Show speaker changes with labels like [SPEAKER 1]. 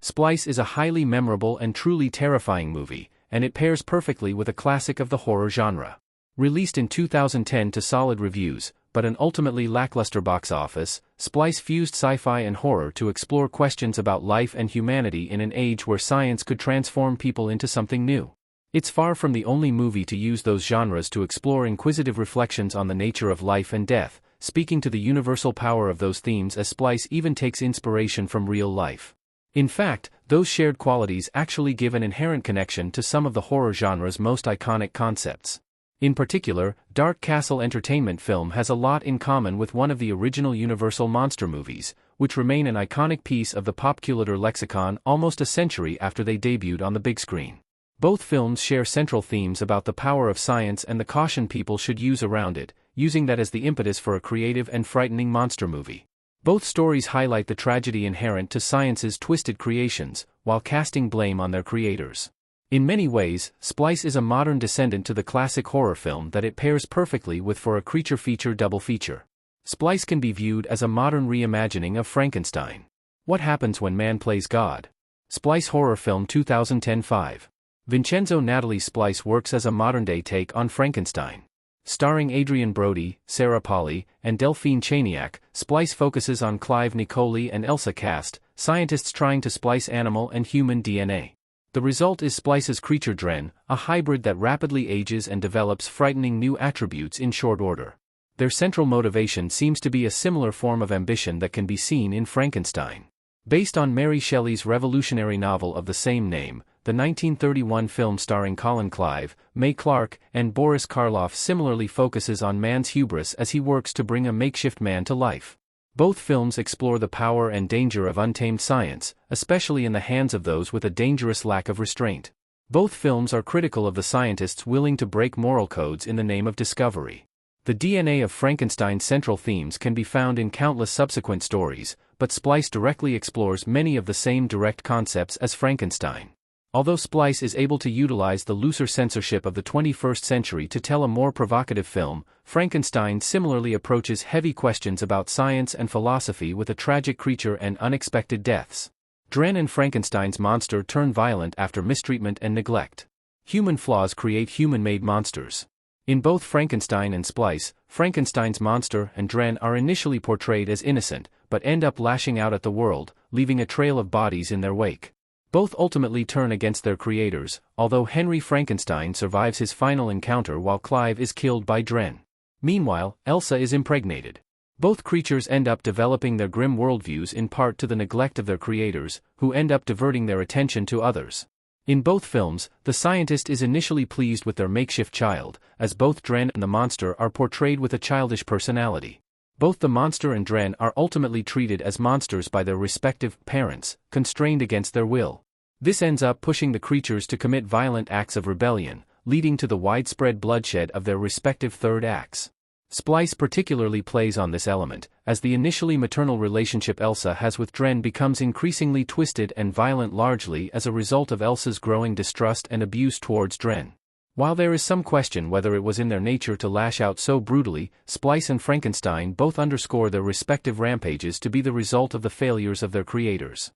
[SPEAKER 1] Splice is a highly memorable and truly terrifying movie, and it pairs perfectly with a classic of the horror genre. Released in 2010 to solid reviews, but an ultimately lackluster box office, Splice fused sci-fi and horror to explore questions about life and humanity in an age where science could transform people into something new. It's far from the only movie to use those genres to explore inquisitive reflections on the nature of life and death, speaking to the universal power of those themes as Splice even takes inspiration from real life. In fact, those shared qualities actually give an inherent connection to some of the horror genre's most iconic concepts. In particular, Dark Castle Entertainment film has a lot in common with one of the original Universal monster movies, which remain an iconic piece of the popculture lexicon almost a century after they debuted on the big screen. Both films share central themes about the power of science and the caution people should use around it, using that as the impetus for a creative and frightening monster movie. Both stories highlight the tragedy inherent to science's twisted creations, while casting blame on their creators. In many ways, Splice is a modern descendant to the classic horror film that it pairs perfectly with for a creature feature double feature. Splice can be viewed as a modern reimagining of Frankenstein. What happens when man plays God? Splice horror film 2010-5. Vincenzo-Natali. Splice works as a modern-day take on Frankenstein. Starring Adrian Brody, Sarah Polley, and Delphine Chaniak, Splice focuses on Clive Nicoli and Elsa Cast, scientists trying to splice animal and human DNA. The result is Splice's creature Dren, a hybrid that rapidly ages and develops frightening new attributes in short order. Their central motivation seems to be a similar form of ambition that can be seen in Frankenstein. Based on Mary Shelley's revolutionary novel of the same name, the 1931 film starring Colin Clive, May Clark, and Boris Karloff similarly focuses on man's hubris as he works to bring a makeshift man to life. Both films explore the power and danger of untamed science, especially in the hands of those with a dangerous lack of restraint. Both films are critical of the scientists willing to break moral codes in the name of discovery. The DNA of Frankenstein's central themes can be found in countless subsequent stories, but Splice directly explores many of the same direct concepts as Frankenstein. Although Splice is able to utilize the looser censorship of the 21st century to tell a more provocative film, Frankenstein similarly approaches heavy questions about science and philosophy with a tragic creature and unexpected deaths. Dren and Frankenstein's monster turn violent after mistreatment and neglect. Human flaws create human-made monsters. In both Frankenstein and Splice, Frankenstein's monster and Dren are initially portrayed as innocent, but end up lashing out at the world, leaving a trail of bodies in their wake. Both ultimately turn against their creators, although Henry Frankenstein survives his final encounter while Clive is killed by Dren. Meanwhile, Elsa is impregnated. Both creatures end up developing their grim worldviews in part to the neglect of their creators, who end up diverting their attention to others. In both films, the scientist is initially pleased with their makeshift child, as both Dren and the monster are portrayed with a childish personality. Both the monster and Dren are ultimately treated as monsters by their respective parents, constrained against their will. This ends up pushing the creatures to commit violent acts of rebellion, leading to the widespread bloodshed of their respective third acts. Splice particularly plays on this element, as the initially maternal relationship Elsa has with Dren becomes increasingly twisted and violent largely as a result of Elsa's growing distrust and abuse towards Dren. While there is some question whether it was in their nature to lash out so brutally, Splice and Frankenstein both underscore their respective rampages to be the result of the failures of their creators.